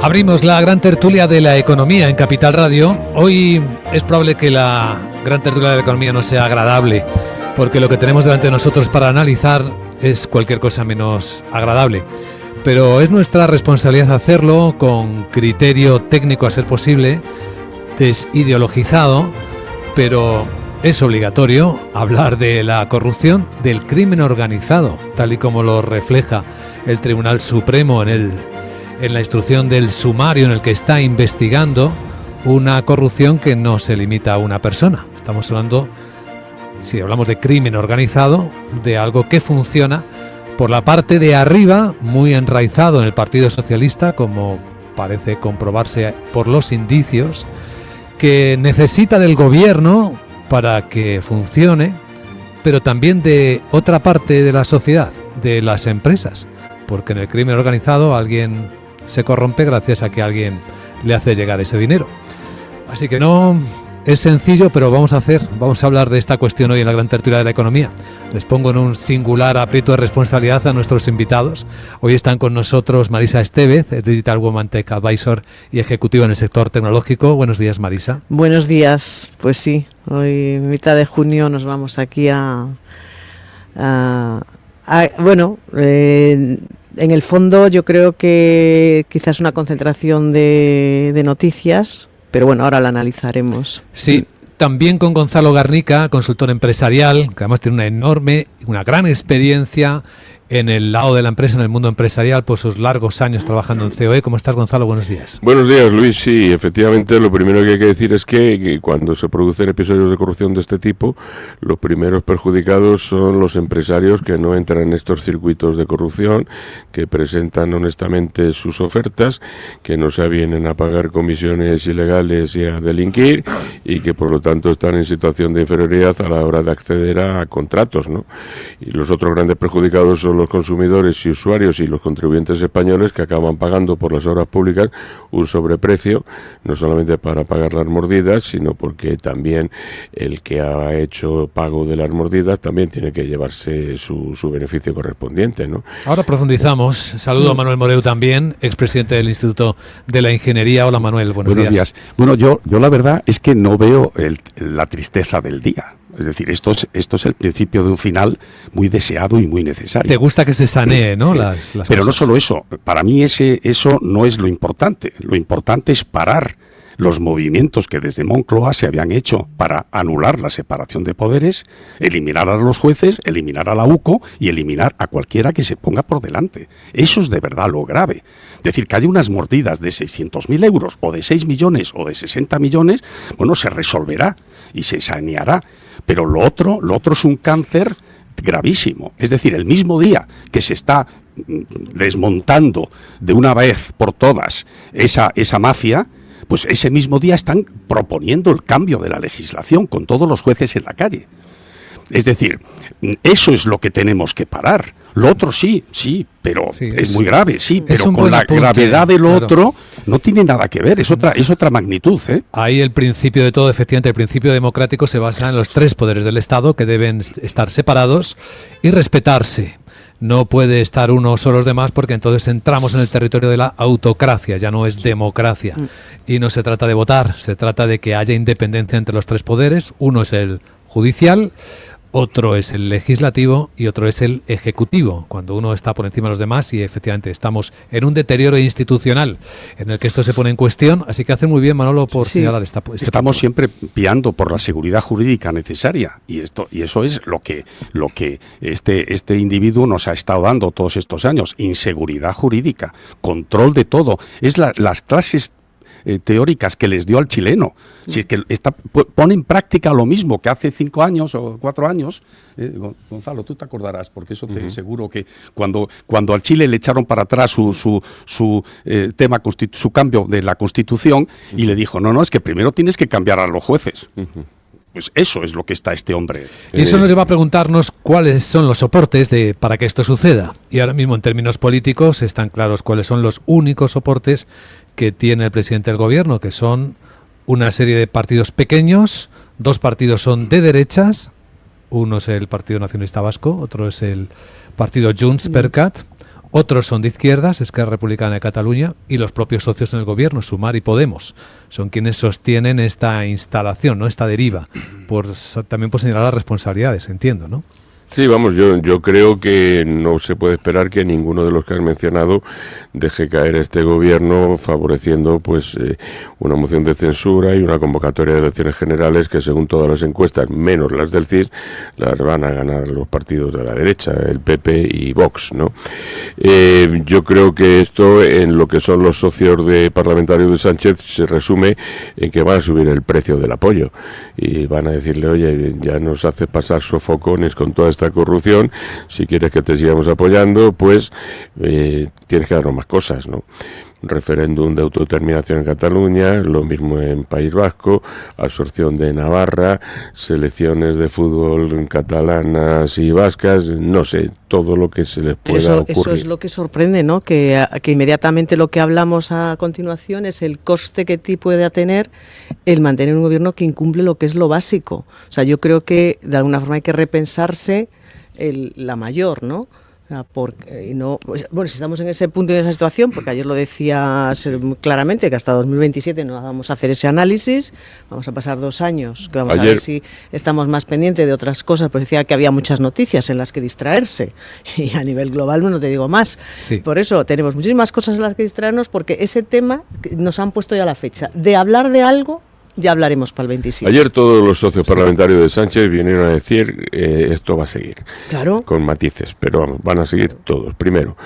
Abrimos la gran tertulia de la economía en Capital Radio. Hoy es probable que la gran tertulia de la economía no sea agradable, porque lo que tenemos delante de nosotros para analizar es cualquier cosa menos agradable. Pero es nuestra responsabilidad hacerlo con criterio técnico a ser posible, desideologizado, pero es obligatorio hablar de la corrupción, del crimen organizado, tal y como lo refleja el Tribunal Supremo en la instrucción del sumario en el que está investigando una corrupción que no se limita a una persona. Estamos hablando, si hablamos de crimen organizado, de algo que funciona por la parte de arriba, muy enraizado en el Partido Socialista, como parece comprobarse por los indicios, que necesita del gobierno para que funcione, pero también de otra parte de la sociedad, de las empresas, porque en el crimen organizado alguien se corrompe gracias a que alguien le hace llegar ese dinero. Así que no es sencillo, pero vamos a hablar de esta cuestión hoy en la gran tertulia de la economía. Les pongo en un singular aprieto de responsabilidad a nuestros invitados. Hoy están con nosotros Marisa Estevez, Digital Woman Tech Advisor y ejecutiva en el sector tecnológico. Buenos días, Marisa. Buenos días. Pues sí, hoy mitad de junio nos vamos aquí en el fondo yo creo que quizás una concentración de noticias, pero bueno, ahora la analizaremos. Sí, también con Gonzalo Garnica, consultor empresarial, que además tiene una gran experiencia en el lado de la empresa, en el mundo empresarial, por sus largos años trabajando en COE. ¿Cómo estás, Gonzalo? Buenos días. Buenos días, Luis. Sí, efectivamente, lo primero que hay que decir es que cuando se producen episodios de corrupción de este tipo, los primeros perjudicados son los empresarios que no entran en estos circuitos de corrupción, que presentan honestamente sus ofertas, que no se avienen a pagar comisiones ilegales y a delinquir, y que por lo tanto están en situación de inferioridad a la hora de acceder a contratos, ¿no? Y los otros grandes perjudicados son los consumidores y usuarios y los contribuyentes españoles, que acaban pagando por las obras públicas un sobreprecio, no solamente para pagar las mordidas, sino porque también el que ha hecho pago de las mordidas también tiene que llevarse su beneficio correspondiente, ¿no? Ahora profundizamos. Saludo a Manuel Moreu también, expresidente del Instituto de la Ingeniería. Hola, Manuel, buenos días. Bueno, yo la verdad es que no veo la tristeza del día. Es decir, esto es el principio de un final muy deseado y muy necesario. Te gusta que se sanee, ¿no? Las Pero cosas. no solo eso. Para mí eso no es lo importante. Lo importante es parar los movimientos que desde Moncloa se habían hecho para anular la separación de poderes, eliminar a los jueces, eliminar a la UCO y eliminar a cualquiera que se ponga por delante. Eso es de verdad lo grave. Es decir, que haya unas mordidas de 600.000 euros o de 6 millones o de 60 millones, bueno, se resolverá y se saneará. Pero lo otro es un cáncer gravísimo. Es decir, el mismo día que se está desmontando de una vez por todas esa mafia, pues ese mismo día están proponiendo el cambio de la legislación con todos los jueces en la calle. Es decir, eso es lo que tenemos que parar. Lo otro sí, pero sí, es muy grave, sí, pero con la gravedad del otro no tiene nada que ver, es otra magnitud, ¿eh? Ahí el principio de todo, efectivamente, el principio democrático se basa en los tres poderes del Estado, que deben estar separados y respetarse. No puede estar uno o los demás, porque entonces entramos en el territorio de la autocracia, ya no es democracia. Y no se trata de votar, se trata de que haya independencia entre los tres poderes. Uno es el judicial, otro es el legislativo y otro es el ejecutivo, cuando uno está por encima de los demás, y efectivamente estamos en un deterioro institucional en el que esto se pone en cuestión. Así que hace muy bien, Manolo, por señalar este estamos punto. Siempre piando por la seguridad jurídica necesaria, y eso es lo que este individuo nos ha estado dando todos estos años: inseguridad jurídica, control de todo. Es las clases teóricas que les dio al chileno. Si es que pone en práctica lo mismo que hace 5 años o 4 años. Gonzalo, tú te acordarás, porque eso te seguro que cuando al Chile le echaron para atrás su cambio de la Constitución, y le dijo, no, es que primero tienes que cambiar a los jueces. Pues eso es lo que está este hombre. Y eso nos lleva a preguntarnos cuáles son los soportes para que esto suceda. Y ahora mismo, en términos políticos, están claros cuáles son los únicos soportes que tiene el presidente del gobierno, que son una serie de partidos pequeños. 2 partidos son de derechas. Uno es el Partido Nacionalista Vasco, otro es el partido Junts per Cat. Otros son de izquierdas, Esquerra Republicana de Cataluña, y los propios socios en el gobierno, Sumar y Podemos, son quienes sostienen esta instalación, ¿no? Esta deriva, también por señalar las responsabilidades, entiendo, ¿no? Sí, vamos, yo creo que no se puede esperar que ninguno de los que has mencionado deje caer este gobierno favoreciendo pues una moción de censura y una convocatoria de elecciones generales que, según todas las encuestas, menos las del CIS, las van a ganar los partidos de la derecha, el PP y Vox, ¿no? Yo creo que esto, en lo que son los socios parlamentarios de Sánchez, se resume en que van a subir el precio del apoyo y van a decirle, oye, ya nos haces pasar sofocones con toda esta corrupción, si quieres que te sigamos apoyando, pues tienes que darnos más cosas, ¿no? Referéndum de autodeterminación en Cataluña, lo mismo en País Vasco, absorción de Navarra, selecciones de fútbol catalanas y vascas, no sé, todo lo que se les pueda ocurrir. Eso es lo que sorprende, ¿no? Que inmediatamente lo que hablamos a continuación es el coste que puede tener el mantener un gobierno que incumple lo que es lo básico. O sea, yo creo que de alguna forma hay que repensarse la mayor, ¿no? Bueno, si estamos en ese punto y en esa situación, porque ayer lo decía claramente, que hasta 2027 no vamos a hacer ese análisis, vamos a pasar 2 años, que vamos a ver si estamos más pendientes de otras cosas, pues decía que había muchas noticias en las que distraerse, y a nivel global no te digo más. Sí. Por eso tenemos muchísimas cosas en las que distraernos, porque ese tema nos han puesto ya la fecha de hablar de algo. Ya hablaremos para el 27. Ayer todos los socios parlamentarios de Sánchez vinieron a decir esto va a seguir. Claro. Con matices, pero vamos, van a seguir todos. Primero.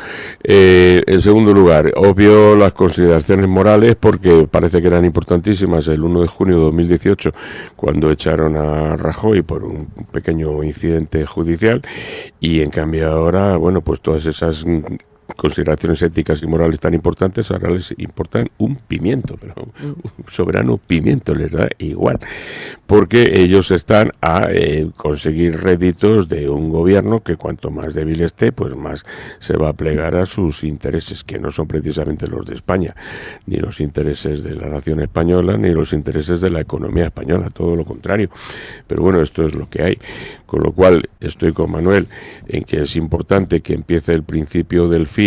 En segundo lugar, obvio las consideraciones morales, porque parece que eran importantísimas el 1 de junio de 2018, cuando echaron a Rajoy por un pequeño incidente judicial, y en cambio ahora, bueno, pues todas esas consideraciones éticas y morales tan importantes ahora les importan un pimiento, pero un soberano pimiento les da igual, porque ellos están a conseguir réditos de un gobierno que cuanto más débil esté, pues más se va a plegar a sus intereses, que no son precisamente los de España, ni los intereses de la nación española, ni los intereses de la economía española, todo lo contrario. Pero bueno, esto es lo que hay, con lo cual estoy con Manuel en que es importante que empiece el principio del fin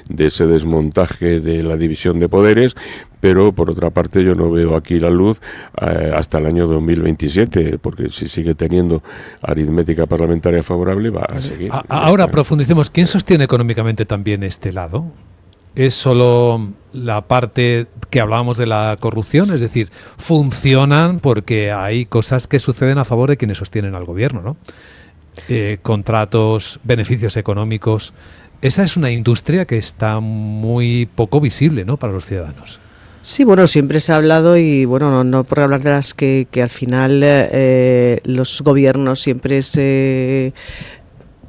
de ese desmontaje de la división de poderes, pero por otra parte yo no veo aquí la luz hasta el año 2027, porque si sigue teniendo aritmética parlamentaria favorable va a seguir. Ahora profundicemos, ¿quién sostiene económicamente también este lado? ¿Es solo la parte que hablábamos de la corrupción? Es decir, funcionan porque hay cosas que suceden a favor de quienes sostienen al gobierno, ¿no? Contratos, beneficios económicos. Esa es una industria que está muy poco visible, ¿no?, para los ciudadanos. Sí, bueno, siempre se ha hablado, y bueno, no por hablar de las que al final los gobiernos siempre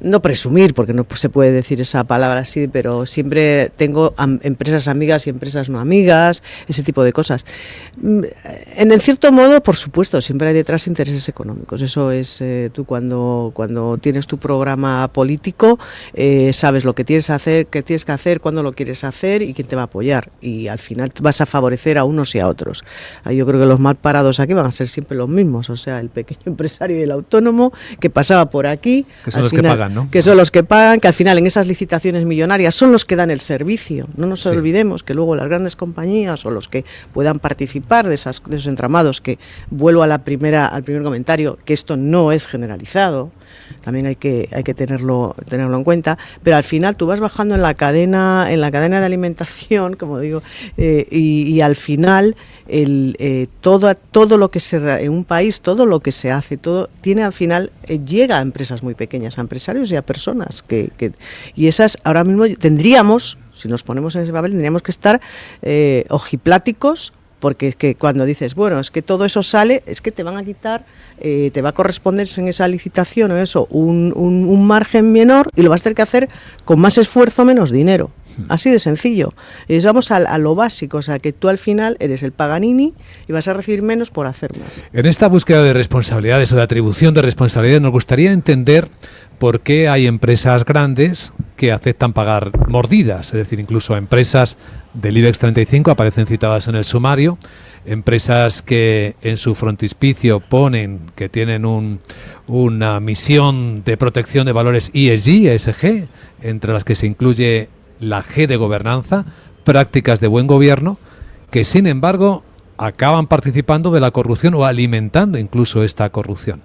no presumir, porque no se puede decir esa palabra así, pero siempre tengo empresas amigas y empresas no amigas, ese tipo de cosas. En cierto modo, por supuesto, siempre hay detrás intereses económicos. Eso es, tú cuando tienes tu programa político, sabes lo que tienes que hacer, cuándo lo quieres hacer y quién te va a apoyar. Y al final vas a favorecer a unos y a otros. Yo creo que los mal parados aquí van a ser siempre los mismos, o sea, el pequeño empresario y el autónomo que pasaba por aquí. Que son los que pagan, ¿no? Que son los que pagan, que al final en esas licitaciones millonarias son los que dan el servicio. No nos olvidemos que luego las grandes compañías o los que puedan participar de esos entramados, que vuelvo al primer comentario, que esto no es generalizado, también hay que tenerlo en cuenta, pero al final tú vas bajando en la cadena de alimentación, como digo, y al final todo lo que en un país, todo lo que se hace, todo tiene al final llega a empresas muy pequeñas, a empresarios y a personas y esas ahora mismo tendríamos, si nos ponemos en ese papel, tendríamos que estar ojipláticos, porque es que cuando dices, bueno, es que todo eso sale, es que te van a quitar, te va a corresponder en esa licitación o eso un margen menor, y lo vas a tener que hacer con más esfuerzo, menos dinero. Así de sencillo. Vamos a lo básico, o sea, que tú al final eres el Paganini y vas a recibir menos por hacer más. En esta búsqueda de responsabilidades o de atribución de responsabilidades, nos gustaría entender por qué hay empresas grandes que aceptan pagar mordidas, es decir, incluso empresas del IBEX 35 aparecen citadas en el sumario, empresas que en su frontispicio ponen que tienen una misión de protección de valores ESG, entre las que se incluye la G de gobernanza, prácticas de buen gobierno, que sin embargo acaban participando de la corrupción o alimentando incluso esta corrupción.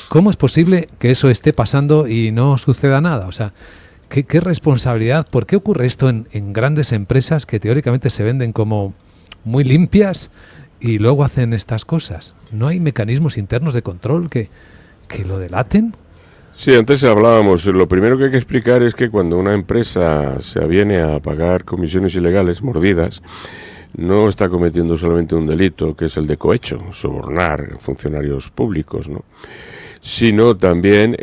¿Cómo es posible que eso esté pasando y no suceda nada? O sea, ¿qué responsabilidad? ¿Por qué ocurre esto en grandes empresas que teóricamente se venden como muy limpias y luego hacen estas cosas? ¿No hay mecanismos internos de control que lo delaten? Sí, antes hablábamos, lo primero que hay que explicar es que cuando una empresa se aviene a pagar comisiones ilegales, mordidas, no está cometiendo solamente un delito, que es el de cohecho, sobornar funcionarios públicos, ¿no? Sino también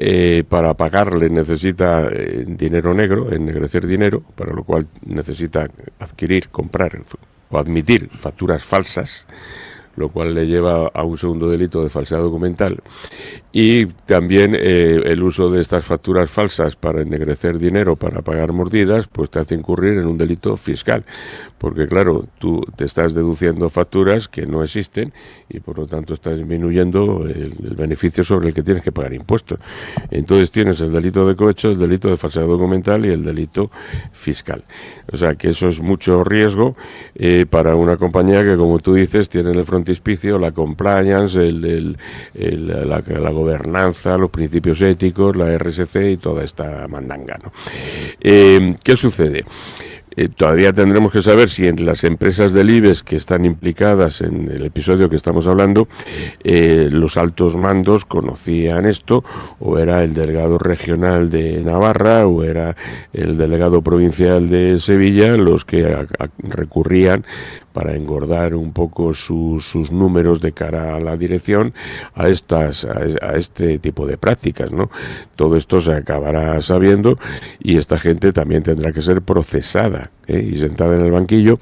para pagarle necesita dinero negro, ennegrecer dinero, para lo cual necesita adquirir, comprar o admitir facturas falsas, lo cual le lleva a un segundo delito de falsedad documental, y también el uso de estas facturas falsas para ennegrecer dinero, para pagar mordidas, pues te hace incurrir en un delito fiscal, porque claro, tú te estás deduciendo facturas que no existen y por lo tanto estás disminuyendo el beneficio sobre el que tienes que pagar impuestos. Entonces tienes el delito de cohecho, el delito de falsedad documental y el delito fiscal. O sea que eso es mucho riesgo para una compañía que, como tú dices, tiene en el frontispicio la compliance, la gobernanza, los principios éticos, la RSC y toda esta mandanga, ¿no? ¿Qué sucede? Todavía tendremos que saber si en las empresas del IBEX que están implicadas en el episodio que estamos hablando, los altos mandos conocían esto, o era el delegado regional de Navarra, o era el delegado provincial de Sevilla, los que recurrían para engordar un poco sus números de cara a la dirección a este tipo de prácticas, ¿no? Todo esto se acabará sabiendo y esta gente también tendrá que ser procesada y sentada en el banquillo,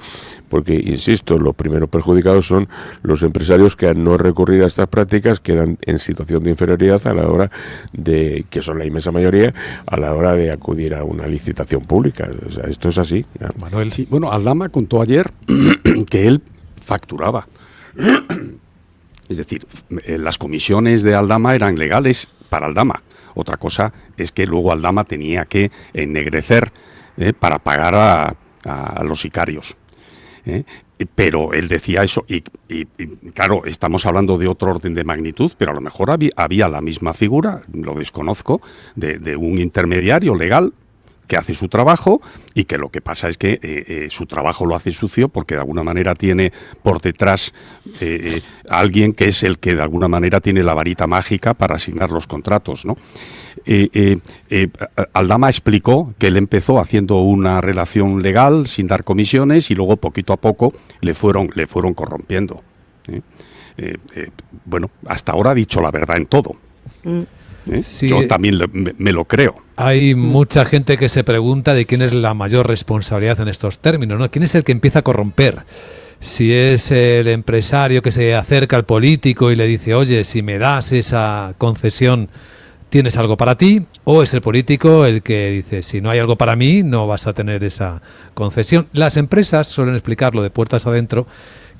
porque, insisto, los primeros perjudicados son los empresarios que al no recurrir a estas prácticas quedan en situación de inferioridad a la hora de, que son la inmensa mayoría, a la hora de acudir a una licitación pública. O sea, esto es así. Manuel, sí. Bueno, Aldama contó ayer que él facturaba. Es decir, las comisiones de Aldama eran legales para Aldama. Otra cosa es que luego Aldama tenía que ennegrecer para pagar a los sicarios. Pero él decía eso y claro, estamos hablando de otro orden de magnitud, pero a lo mejor había la misma figura, lo desconozco, de un intermediario legal que hace su trabajo y que lo que pasa es que su trabajo lo hace sucio porque de alguna manera tiene por detrás a alguien que es el que de alguna manera tiene la varita mágica para asignar los contratos, ¿no? Aldama explicó que él empezó haciendo una relación legal sin dar comisiones y luego poquito a poco le fueron corrompiendo. Bueno, hasta ahora ha dicho la verdad en todo. Sí, yo también me lo creo. Hay mucha gente que se pregunta de quién es la mayor responsabilidad en estos términos, ¿no? ¿Quién es el que empieza a corromper? Si es el empresario que se acerca al político y le dice, oye, si me das esa concesión, tienes algo para ti, o es el político el que dice, si no hay algo para mí, no vas a tener esa concesión. Las empresas suelen explicarlo de puertas adentro,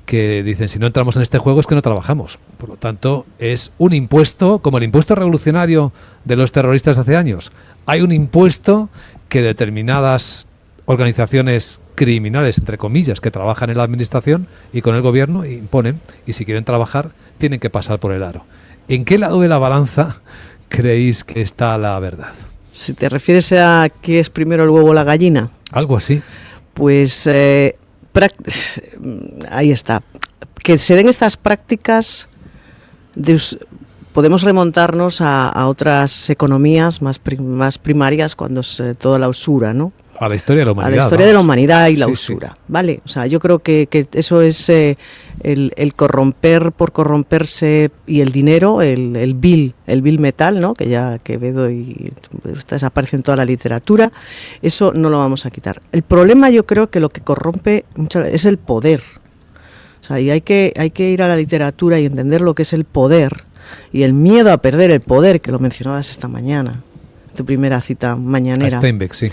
que dicen, si no entramos en este juego es que no trabajamos. Por lo tanto, es un impuesto, como el impuesto revolucionario de los terroristas hace años. Hay un impuesto que determinadas organizaciones criminales, entre comillas, que trabajan en la administración y con el gobierno imponen, y si quieren trabajar, tienen que pasar por el aro. ¿En qué lado de la balanza creéis que está la verdad? Si te refieres a qué es primero el huevo o la gallina. Algo así. Pues ahí está. Que se den estas prácticas, podemos remontarnos a otras economías más primarias cuando es toda la usura, ¿no? A la historia de la humanidad. A la historia de la humanidad y la usura. Sí. ¿Vale? O sea, yo creo que eso es el corromper por corromperse y el dinero, el vil metal, ¿no? Que ya Quevedo y desaparece en toda la literatura. Eso no lo vamos a quitar. El problema, yo creo que lo que corrompe muchas veces es el poder. O sea, y hay que ir a la literatura y entender lo que es el poder y el miedo a perder el poder, que lo mencionabas esta mañana, tu primera cita mañanera. A Steinbeck, sí.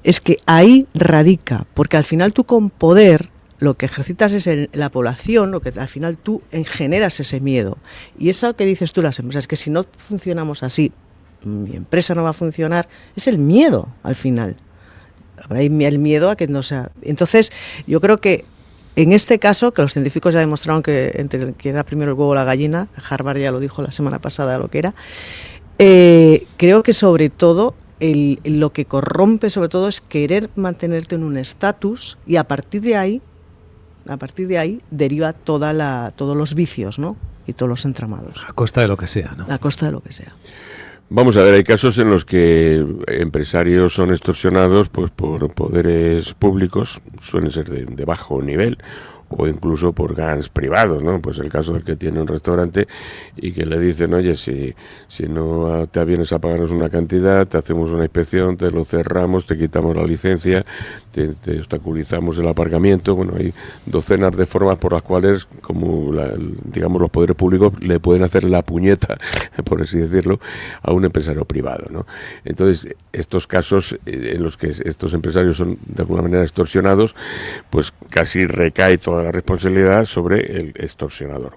Es que ahí radica, porque al final tú con poder lo que ejercitas es la población, lo que al final tú generas ese miedo. Y eso que dices tú, las empresas, que si no funcionamos así, mi empresa no va a funcionar, es el miedo al final. hay el miedo a que no sea. Entonces, yo creo que en este caso, que los científicos ya demostraron que entre que era primero el huevo o la gallina, Harvard ya lo dijo la semana pasada lo que era, creo que sobre todo lo que corrompe sobre todo es querer mantenerte en un estatus, y a partir de ahí deriva todos los vicios, ¿no? Y todos los entramados. A costa de lo que sea, ¿no? A costa de lo que sea. Vamos a ver, hay casos en los que empresarios son extorsionados pues por poderes públicos, suelen ser de bajo nivel, o incluso por GANs privados, ¿no? Pues el caso del que tiene un restaurante y que le dicen, oye, si no te avienes a pagarnos una cantidad, te hacemos una inspección, te lo cerramos, te quitamos la licencia, te obstaculizamos el aparcamiento. Bueno, hay docenas de formas por las cuales, como digamos, los poderes públicos le pueden hacer la puñeta, por así decirlo, a un empresario privado, ¿no? Entonces, estos casos en los que estos empresarios son de alguna manera extorsionados, pues casi recae toda la responsabilidad sobre el extorsionador.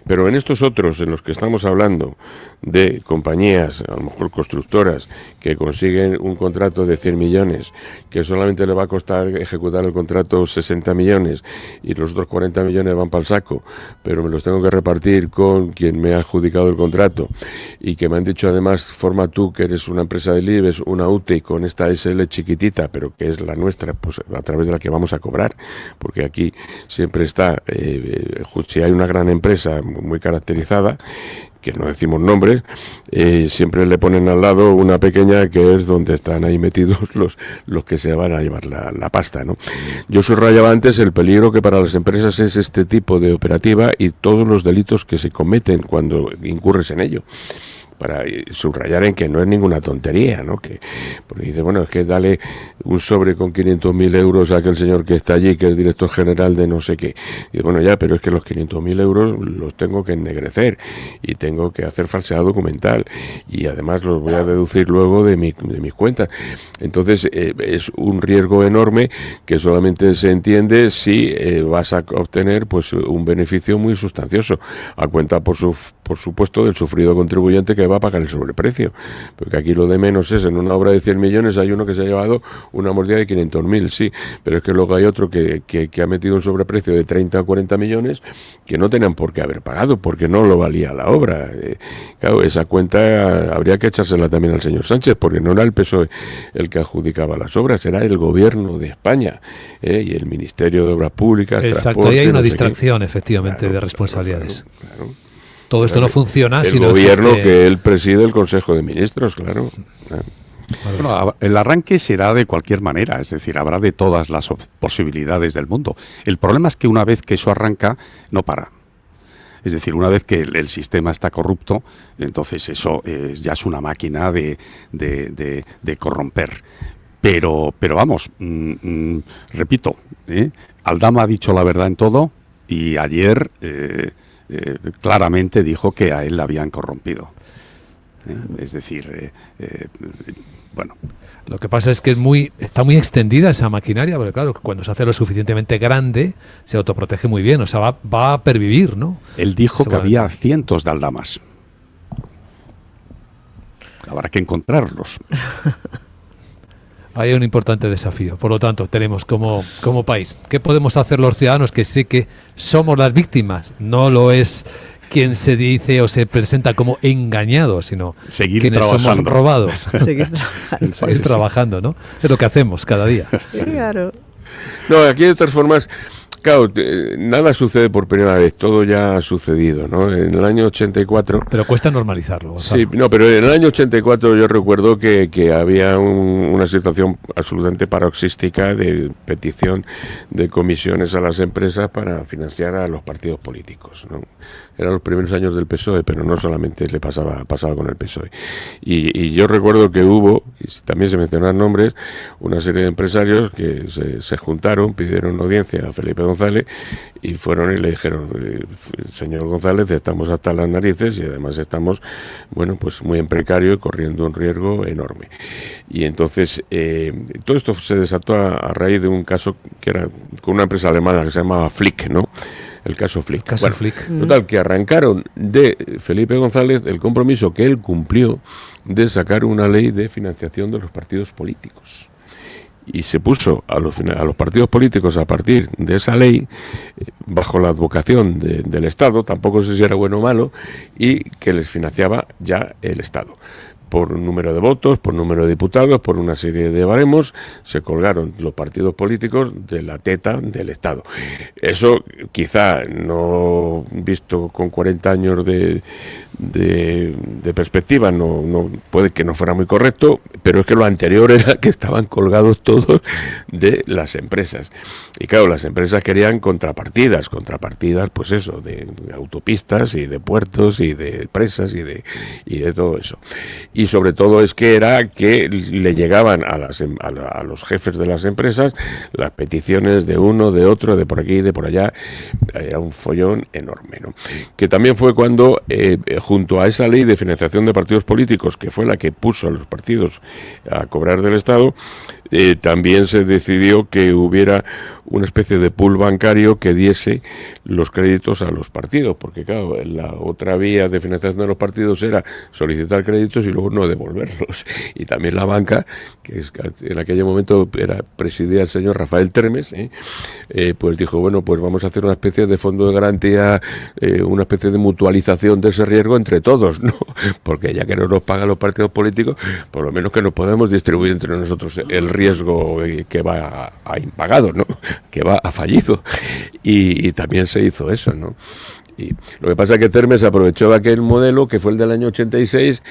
Pero en estos otros, en los que estamos hablando de compañías, a lo mejor constructoras, que consiguen un contrato de 100 millones, que solamente le va a costar ejecutar el contrato 60 millones y los otros 40 millones van para el saco, pero me los tengo que repartir con quien me ha adjudicado el contrato, y que me han dicho además, forma tú que eres una empresa del IBEX, una UTE, con esta SL chiquitita, pero que es la nuestra, pues a través de la que vamos a cobrar, porque aquí siempre está, si hay una gran empresa muy caracterizada, que no decimos nombres, siempre le ponen al lado una pequeña, que es donde están ahí metidos los que se van a llevar la pasta, ¿no? Yo subrayaba antes el peligro que para las empresas es este tipo de operativa y todos los delitos que se cometen cuando incurres en ello, para subrayar en que no es ninguna tontería, ¿no? Porque dice, bueno, es que dale un sobre con 500.000 euros a aquel señor que está allí, que es director general de no sé qué. Y bueno, ya, pero es que los 500.000 euros los tengo que ennegrecer y tengo que hacer falsedad documental y además los voy a deducir luego de mis cuentas. Entonces, es un riesgo enorme que solamente se entiende si vas a obtener pues un beneficio muy sustancioso, a cuenta, por supuesto, del sufrido contribuyente que va a pagar el sobreprecio, porque aquí lo de menos es, en una obra de 100 millones hay uno que se ha llevado una mordida de 500.000, sí, pero es que luego hay otro que ha metido un sobreprecio de 30 o 40 millones que no tenían por qué haber pagado, porque no lo valía la obra. Claro, esa cuenta habría que echársela también al señor Sánchez, porque no era el PSOE el que adjudicaba las obras, era el gobierno de España, y el Ministerio de Obras Públicas. Exacto, ahí hay una distracción, efectivamente, claro, de responsabilidades. Claro. Todo esto no funciona el si no gobierno existe... que él preside el Consejo de Ministros, claro. Bueno, el arranque será de cualquier manera, es decir, habrá de todas las posibilidades del mundo. El problema es que una vez que eso arranca, no para. Es decir, una vez que el sistema está corrupto, entonces eso ya es una máquina de corromper. Pero vamos, repito, Aldama ha dicho la verdad en todo y ayer... claramente dijo que a él la habían corrompido. Es decir, bueno. Lo que pasa es que está muy extendida esa maquinaria, porque claro, cuando se hace lo suficientemente grande, se autoprotege muy bien, o sea, va a pervivir, ¿no? Él dijo que había cientos de Aldamas. Habrá que encontrarlos. Hay un importante desafío. Por lo tanto, tenemos como país, ¿qué podemos hacer los ciudadanos que sí que somos las víctimas? No lo es quien se dice o se presenta como engañado, sino seguir quienes trabajando. Somos robados. Seguir trabajando, ¿no? Es lo que hacemos cada día. Claro. No, aquí de todas formas... Claro, nada sucede por primera vez, todo ya ha sucedido, ¿no? En el año 84... Pero cuesta normalizarlo, Gonzalo. Sí, no, pero en el año 84 yo recuerdo que había una situación absolutamente paroxística de petición de comisiones a las empresas para financiar a los partidos políticos, ¿no? Eran los primeros años del PSOE, pero no solamente le pasaba con el PSOE. Y yo recuerdo que hubo, y también se mencionan nombres, una serie de empresarios que se juntaron, pidieron audiencia a Felipe González y fueron y le dijeron, señor González, estamos hasta las narices y además estamos, bueno, pues muy en precario y corriendo un riesgo enorme. Y entonces todo esto se desató a raíz de un caso que era con una empresa alemana que se llamaba Flick, ¿no? El caso Flick. Flick. Total, que arrancaron de Felipe González el compromiso que él cumplió de sacar una ley de financiación de los partidos políticos. y se puso a los partidos políticos a partir de esa ley, bajo la advocación del Estado, tampoco sé si era bueno o malo, y que les financiaba ya el Estado. Por número de votos, por número de diputados, por una serie de baremos, se colgaron los partidos políticos de la teta del Estado. Eso quizá no visto con 40 años de perspectiva, no puede que no fuera muy correcto, pero es que lo anterior era que estaban colgados todos de las empresas. Y claro, las empresas querían contrapartidas, pues eso, de autopistas y de puertos y de presas y de todo eso. Y sobre todo es que era que le llegaban a los jefes de las empresas las peticiones de uno, de otro, de por aquí, de por allá. Era un follón enorme, ¿no? Que también fue cuando, junto a esa ley de financiación de partidos políticos, que fue la que puso a los partidos a cobrar del Estado, también se decidió que hubiera una especie de pool bancario que diese los créditos a los partidos, porque claro, la otra vía de financiación de los partidos era solicitar créditos y luego no devolverlos. Y también la banca, que en aquel momento presidía el señor Rafael Termes, pues dijo, bueno, pues vamos a hacer una especie de fondo de garantía, una especie de mutualización de ese riesgo entre todos, ¿no? Porque ya que no nos pagan los partidos políticos, por lo menos que nos podemos distribuir entre nosotros el riesgo que va a impagado, ¿no? Que va a fallido. Y también se hizo eso, ¿no? Y lo que pasa es que Termes aprovechó aquel modelo que fue el del año 86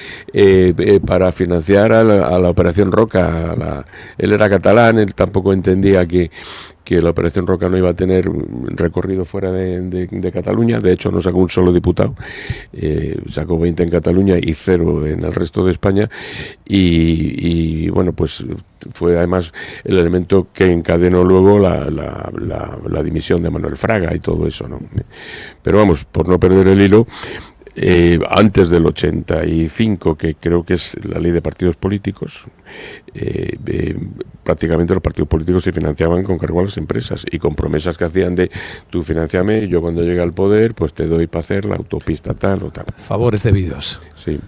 para financiar a la Operación Roca. Él era catalán, él tampoco entendía que la Operación Roca no iba a tener recorrido fuera de Cataluña. De hecho no sacó un solo diputado, sacó 20 en Cataluña y 0 en el resto de España, y bueno, pues fue además el elemento que encadenó luego la dimisión de Manuel Fraga y todo eso, ¿no? Pero vamos, por no perder el hilo, antes del 85, que creo que es la ley de partidos políticos, prácticamente los partidos políticos se financiaban con cargo a las empresas y con promesas que hacían de tú financiame y yo cuando llegue al poder pues te doy para hacer la autopista tal o tal. Favores debidos. Sí.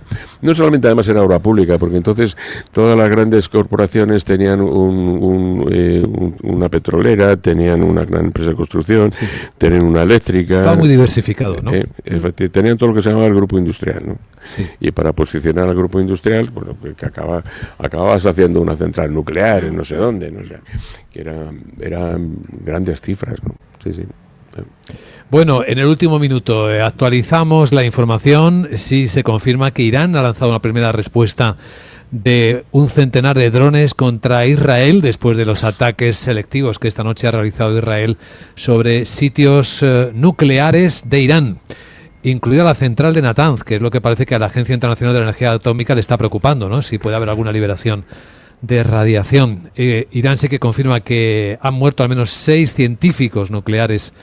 No solamente además era obra pública, porque entonces todas las grandes corporaciones tenían una petrolera, tenían una gran empresa de construcción, sí, tenían una eléctrica. Estaba muy diversificado, ¿no? Tenían todo lo que se llamaba el grupo industrial, ¿no? Sí. Y para posicionar al grupo industrial, bueno, que acababas haciendo una central nuclear en no sé dónde, no sé, que eran grandes cifras, ¿no? Sí, sí. Bueno, en el último minuto actualizamos la información. Sí, se confirma que Irán ha lanzado una primera respuesta de un centenar de drones contra Israel después de los ataques selectivos que esta noche ha realizado Israel sobre sitios nucleares de Irán, incluida la central de Natanz, que es lo que parece que a la Agencia Internacional de la Energía Atómica le está preocupando, ¿no? Si puede haber alguna liberación de radiación. Irán sí que confirma que han muerto al menos 6 científicos nucleares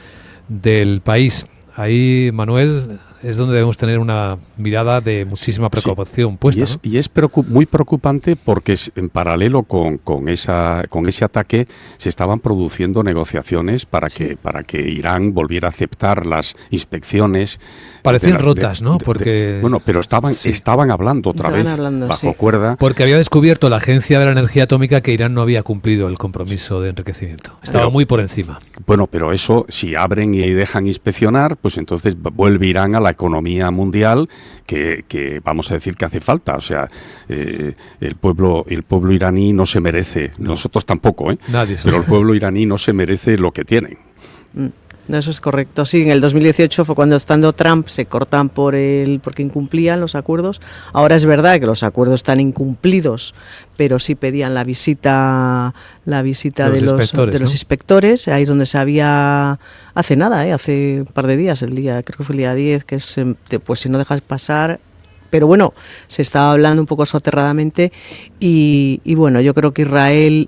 del país. Ahí, Manuel, es donde debemos tener una mirada de muchísima preocupación puesta. Y es muy preocupante porque en paralelo con ese ataque se estaban produciendo negociaciones para que Irán volviera a aceptar las inspecciones. Parecían rotas, ¿no? Porque bueno, pero estaban hablando otra vez bajo cuerda. Porque había descubierto la Agencia de la Energía Atómica que Irán no había cumplido el compromiso de enriquecimiento. Estaba muy por encima. Bueno, pero eso, si abren y dejan inspeccionar, pues entonces vuelve Irán a la economía mundial que vamos a decir que hace falta. O sea, el pueblo iraní no se merece, nosotros tampoco, Nadie pero el pueblo iraní no se merece lo que tienen. Eso es correcto. Sí, en el 2018 fue cuando, estando Trump, se cortan porque incumplían los acuerdos. Ahora es verdad que los acuerdos están incumplidos, pero sí pedían la visita de los inspectores. Ahí es donde se había, hace nada, hace un par de días, creo que fue el día 10, que es, pues si no dejas pasar. Pero bueno, se estaba hablando un poco soterradamente y bueno, yo creo que Israel,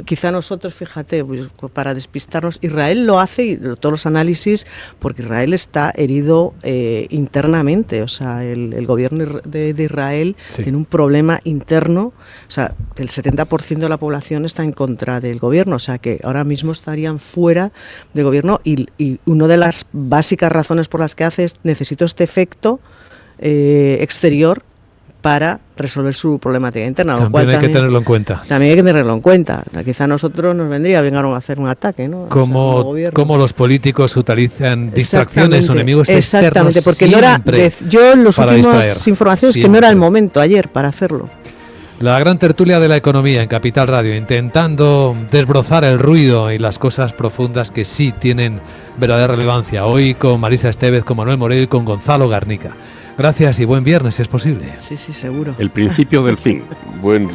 quizá nosotros, fíjate, pues, para despistarnos, Israel lo hace, y todos los análisis, porque Israel está herido internamente. O sea, el gobierno de Israel tiene un problema interno. O sea, el 70% de la población está en contra del gobierno, o sea que ahora mismo estarían fuera del gobierno, y una de las básicas razones por las que hace es: necesito este efecto exterior para resolver su problemática interna. También lo cual hay que tenerlo en cuenta. También hay que tenerlo en cuenta. Quizá a nosotros nos vendría bien a hacer un ataque, ¿no? Como los políticos utilizan distracciones o enemigos exactamente, externos porque no era, yo en las últimas informaciones siempre. Que no era el momento ayer para hacerlo. La gran tertulia de la economía en Capital Radio, intentando desbrozar el ruido y las cosas profundas que sí tienen verdadera relevancia. Hoy con Marisa Estevez, con Manuel Morell y con Gonzalo Garnica. Gracias y buen viernes, si es posible. Sí, seguro. El principio del fin. Buen